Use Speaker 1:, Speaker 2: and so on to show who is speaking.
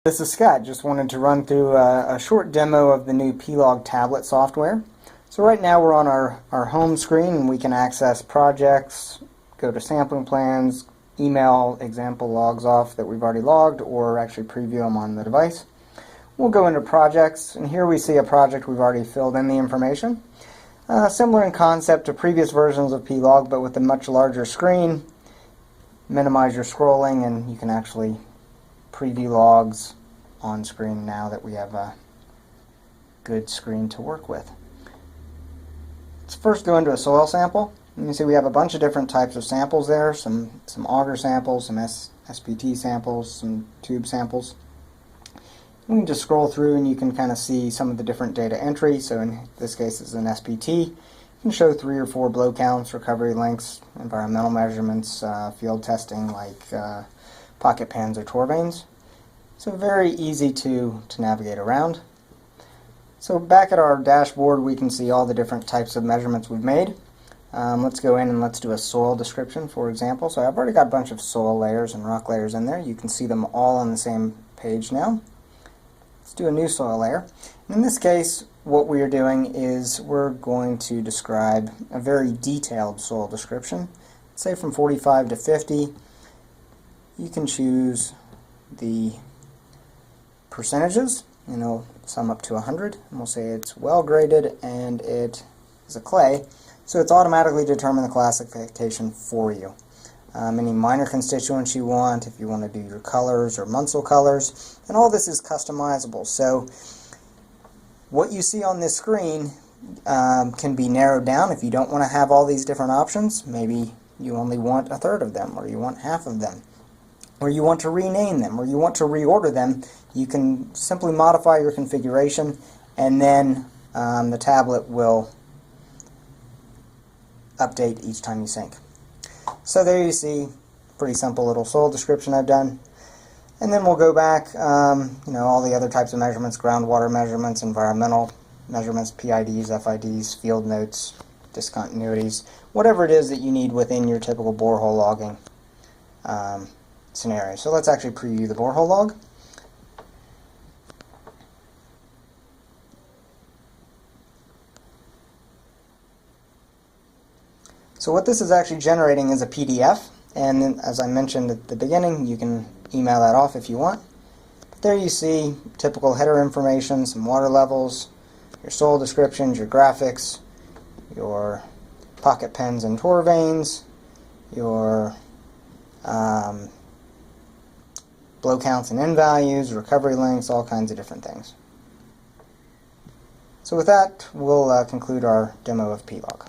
Speaker 1: This is Scott. Just wanted to run through a short demo of the new pLog tablet software. So right now we're on our home screen and we can access projects, go to sampling plans, email example logs off that we've already logged, or actually preview them on the device. We'll go into projects, and here we see a project we've already filled in the information. Similar in concept to previous versions of pLog, but with a much larger screen. Minimize your scrolling and you can actually preview logs on screen now that we have a good screen to work with. Let's first go into a soil sample. You can see we have a bunch of different types of samples there, some auger samples, some SPT samples, some tube samples. We can just scroll through and you can kind of see some of the different data entry. So in this case it's an SPT. You can show 3 or 4 blow counts, recovery lengths, environmental measurements, field testing like pocket pans or tour vanes. So very easy to navigate around. So back at our dashboard we can see all the different types of measurements we've made. Let's go in and let's do a soil description, for example. So I've already got a bunch of soil layers and rock layers in there. You can see them all on the same page now. Let's do a new soil layer. In this case, what we are doing is we're going to describe a very detailed soil description. Say from 45 to 50. You can choose the percentages, and it'll sum up to 100. And we'll say it's well graded and it is a clay. So it's automatically determined the classification for you. Any minor constituents you want, if you want to do your colors or Munsell colors, and all this is customizable. So what you see on this screen can be narrowed down if you don't want to have all these different options. Maybe you only want a third of them, or you want half of them, or you want to rename them, or you want to reorder them. You can simply modify your configuration, and then the tablet will update each time you sync. So there you see, pretty simple little soil description I've done. And then we'll go back, all the other types of measurements, groundwater measurements, environmental measurements, PIDs, FIDs, field notes, discontinuities, whatever it is that you need within your typical borehole logging scenario. So let's actually preview the borehole log. So what this is actually generating is a PDF, and then, as I mentioned at the beginning, you can email that off if you want. But there you see typical header information, some water levels, your soil descriptions, your graphics, your pocket pens and tour vanes, your blow counts and end values, recovery lengths, all kinds of different things. So with that, we'll conclude our demo of pLog.